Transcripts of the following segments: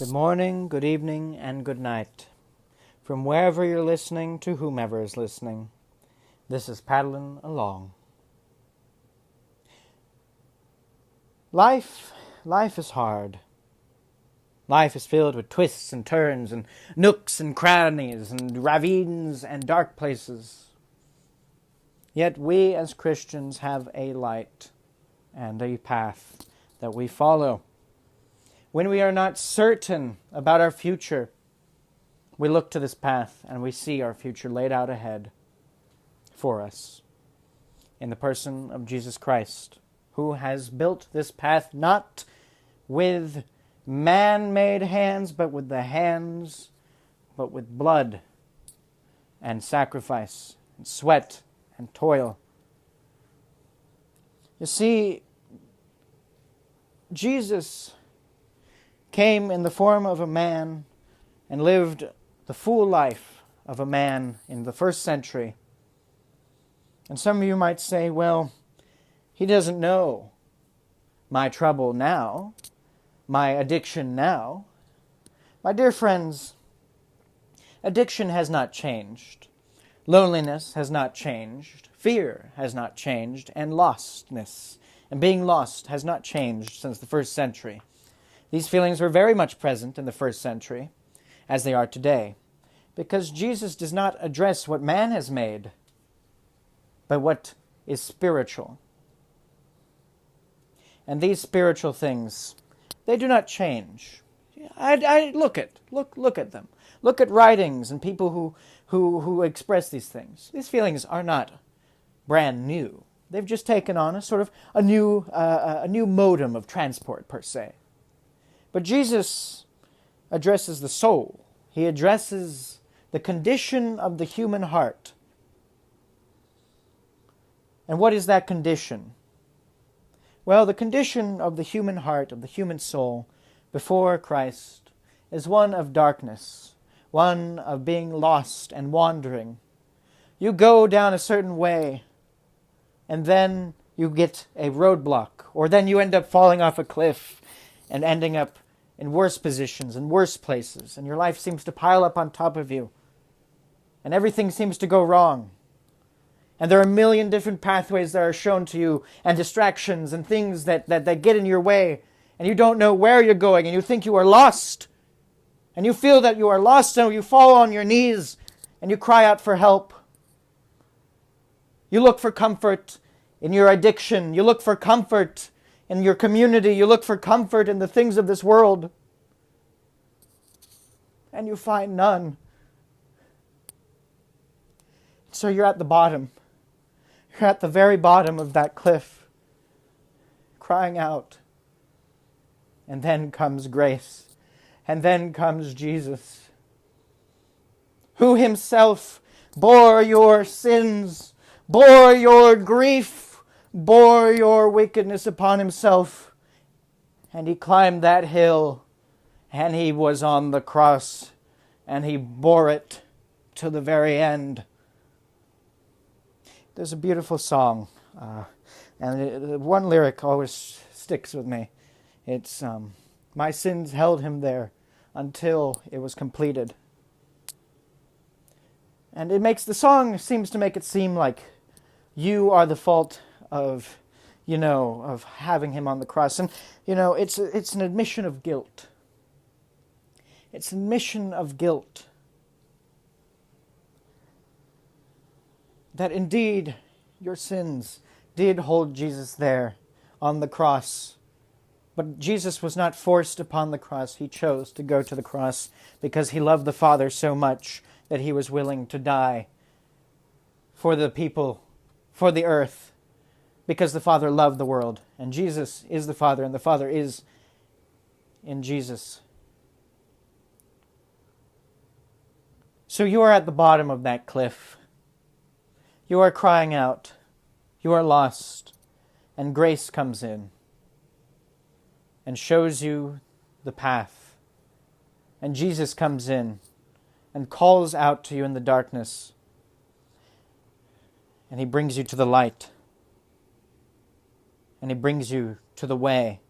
Good morning, good evening, and good night. From wherever you're listening to whomever is listening, this is Paddling Along. Life is hard. Life is filled with twists and turns and nooks and crannies and ravines and dark places. Yet we as Christians have a light and a path that we follow. When we are not certain about our future, we look to this path and we see our future laid out ahead for us in the person of Jesus Christ, who has built this path not with man-made hands, but with blood and sacrifice and sweat and toil. You see, Jesus came in the form of a man and lived the full life of a man in the first century. And some of you might say, well, he doesn't know my trouble now, my addiction now. My dear friends, addiction has not changed. Loneliness has not changed. Fear has not changed. And lostness and being lost has not changed since the first century. These feelings were very much present in the first century, as they are today, because Jesus does not address what man has made, but what is spiritual. And these spiritual things, they do not change. I look at them. Look at writings and people who express these things. These feelings are not brand new. They've just taken on a new modem of transport per se. But Jesus addresses the soul. He addresses the condition of the human heart. And what is that condition? Well, the condition of the human heart, of the human soul, before Christ, is one of darkness, one of being lost and wandering. You go down a certain way, and then you get a roadblock, or then you end up falling off a cliff and ending up in worse positions and worse places, and your life seems to pile up on top of you, and everything seems to go wrong. And there are a million different pathways that are shown to you, and distractions and things that get in your way, and you don't know where you're going, and you think you are lost. And you feel that you are lost, so you fall on your knees, and you cry out for help. You look for comfort in your addiction. You look for comfort in your community. You look for comfort in the things of this world. And you find none. So you're at the bottom. You're at the very bottom of that cliff, crying out. And then comes grace. And then comes Jesus, who himself bore your sins, bore your grief, bore your wickedness upon himself. And he climbed that hill, and he was on the cross, and he bore it to the very end. There's a beautiful song, and one lyric always sticks with me. It's, my sins held him there until it was completed. And the song seems to make it seem like you are the fault of having him on the cross. And, it's an admission of guilt. It's an admission of guilt. That indeed your sins did hold Jesus there on the cross. But Jesus was not forced upon the cross. He chose to go to the cross because he loved the Father so much that he was willing to die for the people, for the earth, because the Father loved the world. And Jesus is the Father, and the Father is in Jesus. So you are at the bottom of that cliff. You are crying out. You are lost. And grace comes in and shows you the path. And Jesus comes in and calls out to you in the darkness. And he brings you to the light. And he brings you to the way.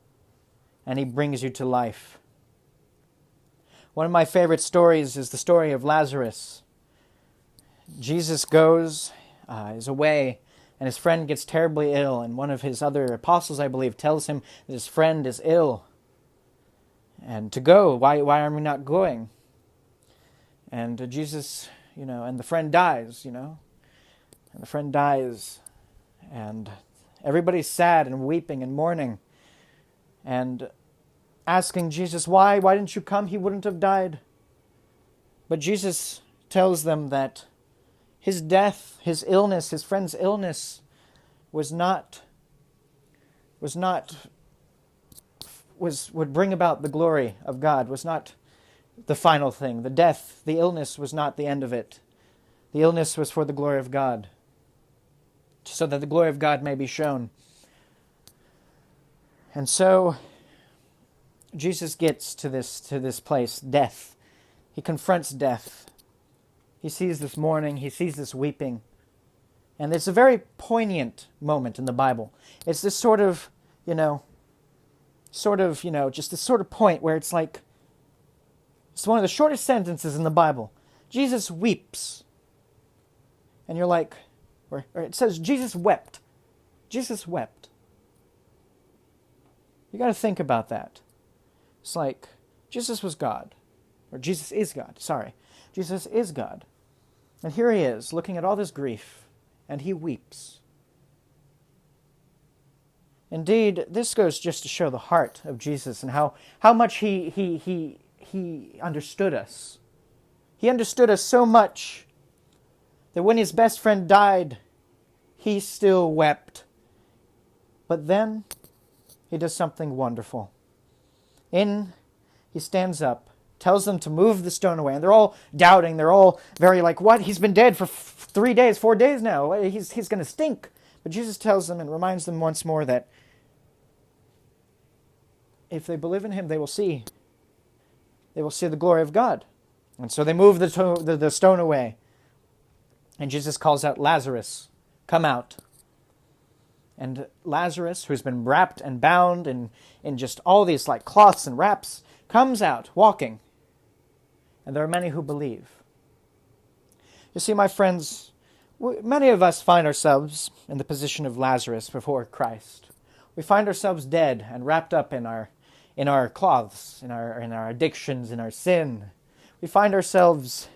And he brings you to life. One of my favorite stories is the story of Lazarus. Jesus is away, and his friend gets terribly ill, and one of his other apostles, I believe, tells him that his friend is ill, and to go. Why are we not going? And Jesus, and the friend dies, and the friend dies, and everybody's sad and weeping and mourning, and asking Jesus, why didn't you come? He wouldn't have died. But Jesus tells them that his death, his illness, his friend's illness would bring about the glory of God, was not the final thing. The death, the illness was not the end of it. The illness was for the glory of God, so that the glory of God may be shown. And so Jesus gets to this place, death. He confronts death. He sees this mourning, he sees this weeping. And it's a very poignant moment in the Bible. It's this just this sort of point where it's like, it's one of the shortest sentences in the Bible. Jesus weeps. And you're like, or it says Jesus wept. Jesus wept. You got to think about that. It's like, Jesus was God. Or Jesus is God, sorry. Jesus is God. And here he is, looking at all this grief, and he weeps. Indeed, this goes just to show the heart of Jesus and how much he understood us. He understood us so much that when his best friend died, he still wept. But then he does something wonderful. He stands up, tells them to move the stone away, and they're all doubting. They're all very like, what? He's been dead for 4 days now. He's going to stink. But Jesus tells them and reminds them once more that if they believe in him, they will see. They will see the glory of God. And so they move the stone away. And Jesus calls out, Lazarus, come out. And Lazarus, who's been wrapped and bound in just all these like cloths and wraps, comes out walking. And there are many who believe. You see, my friends, many of us find ourselves in the position of Lazarus before Christ. We find ourselves dead and wrapped up in our cloths, in our addictions, in our sin. We find ourselves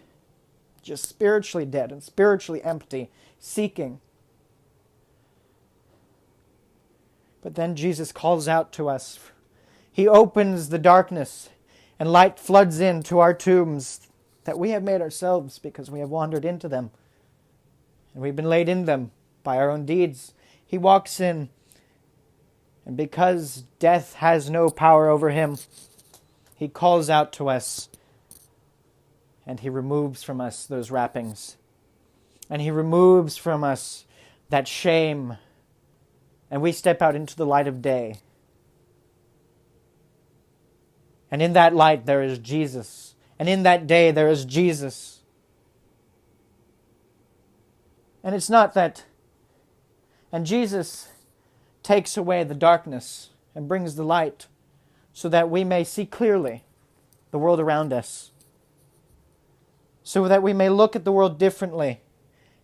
just spiritually dead and spiritually empty, seeking. But then Jesus calls out to us. He opens the darkness, and light floods into our tombs that we have made ourselves because we have wandered into them. And we've been laid in them by our own deeds. He walks in, and because death has no power over him, he calls out to us, and he removes from us those wrappings. And he removes from us that shame, and we step out into the light of day. And in that light there is Jesus. And in that day there is Jesus. And it's not that... And Jesus takes away the darkness and brings the light so that we may see clearly the world around us. So that we may look at the world differently.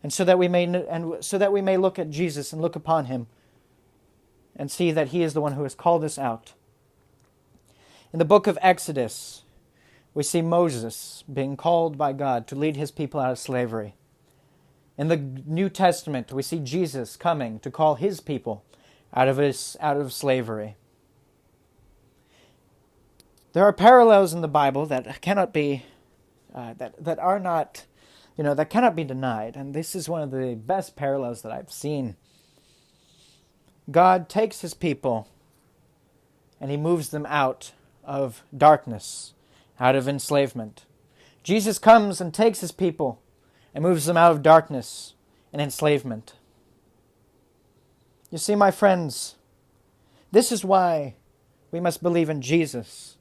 And so that we may look at Jesus and look upon him and see that he is the one who has called us out. In the book of Exodus, we see Moses being called by God to lead his people out of slavery. In the New Testament, we see Jesus coming to call his people out of slavery. There are parallels in the Bible that cannot be that cannot be denied, and this is one of the best parallels that I've seen. God takes his people and he moves them out of darkness, out of enslavement. Jesus comes and takes his people and moves them out of darkness and enslavement. You see, my friends, this is why we must believe in Jesus.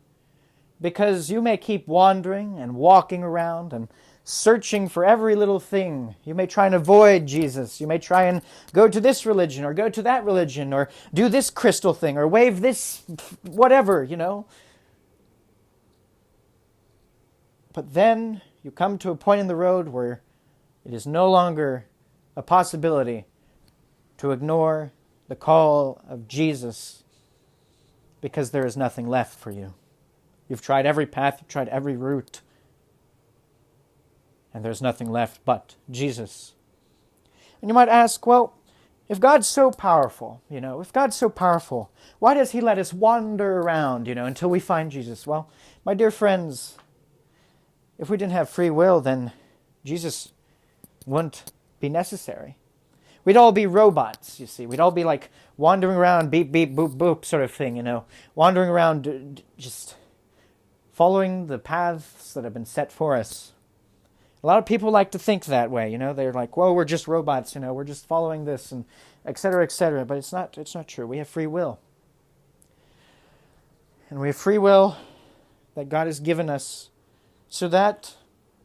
Because you may keep wandering and walking around and searching for every little thing. You may try and avoid Jesus. You may try and go to this religion or go to that religion or do this crystal thing or wave this whatever, But then you come to a point in the road where it is no longer a possibility to ignore the call of Jesus because there is nothing left for you. You've tried every path, you've tried every route, and there's nothing left but Jesus. And you might ask, well, if God's so powerful, why does He let us wander around, until we find Jesus? Well, my dear friends, if we didn't have free will, then Jesus wouldn't be necessary. We'd all be robots, you see. We'd all be like wandering around, beep, beep, boop, boop sort of thing, wandering around just following the paths that have been set for us. A lot of people like to think that way, They're like, well, we're just robots, we're just following this, and et cetera, but it's not true. We have free will. And we have free will that God has given us so that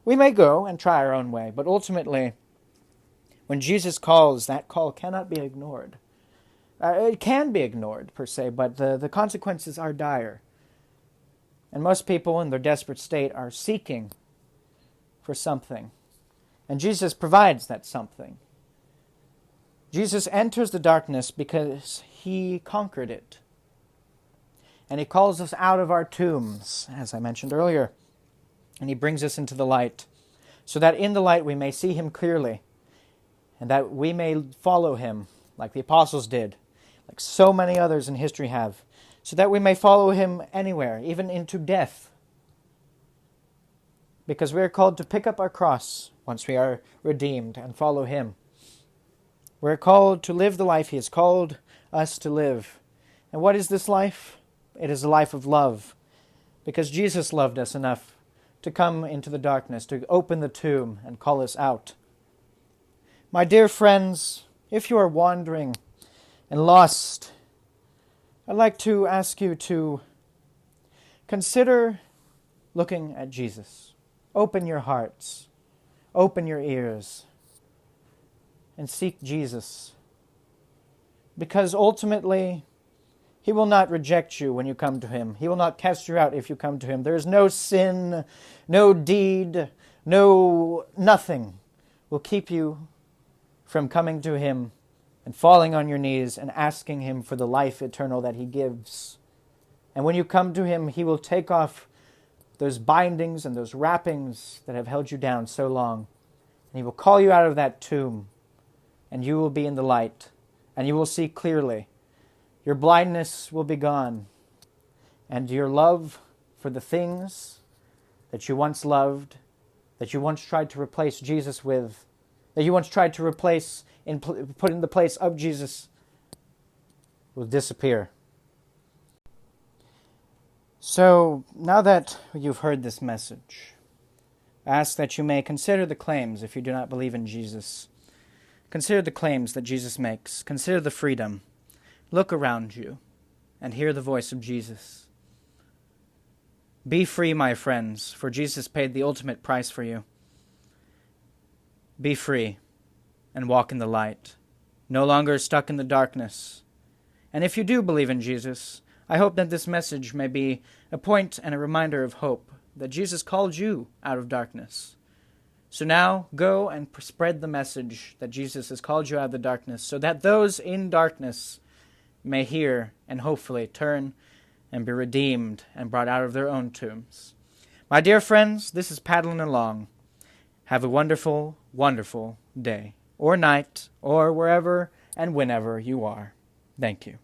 we may go and try our own way. But ultimately, when Jesus calls, that call cannot be ignored. It can be ignored, per se, but the consequences are dire. And most people in their desperate state are seeking for something. And Jesus provides that something. Jesus enters the darkness because He conquered it. And He calls us out of our tombs, as I mentioned earlier. And He brings us into the light, so that in the light we may see Him clearly, and that we may follow Him, like the apostles did, like so many others in history have, so that we may follow Him anywhere, even into death. Because we are called to pick up our cross once we are redeemed and follow Him. We're called to live the life He has called us to live. And what is this life? It is a life of love. Because Jesus loved us enough to come into the darkness, to open the tomb and call us out. My dear friends, if you are wandering and lost, I'd like to ask you to consider looking at Jesus. Open your hearts, open your ears, and seek Jesus. Because ultimately, He will not reject you when you come to Him. He will not cast you out if you come to Him. There is no sin, no deed, nothing will keep you from coming to Him and falling on your knees and asking Him for the life eternal that He gives. And when you come to Him, He will take off those bindings and those wrappings that have held you down so long. And He will call you out of that tomb, and you will be in the light, and you will see clearly. Your blindness will be gone, and your love for the things that you once loved, that you once tried to replace Jesus with, that you once tried to replace put in the place of Jesus, will disappear. So, now that you've heard this message, I ask that you may consider the claims if you do not believe in Jesus. Consider the claims that Jesus makes. Consider the freedom. Look around you and hear the voice of Jesus. Be free, my friends, for Jesus paid the ultimate price for you. Be free and walk in the light, no longer stuck in the darkness. And if you do believe in Jesus, I hope that this message may be a point and a reminder of hope, that Jesus called you out of darkness. So now, go and spread the message that Jesus has called you out of the darkness, so that those in darkness may hear and hopefully turn and be redeemed and brought out of their own tombs. My dear friends, this is Paddling Along. Have a wonderful, wonderful day, or night, or wherever and whenever you are. Thank you.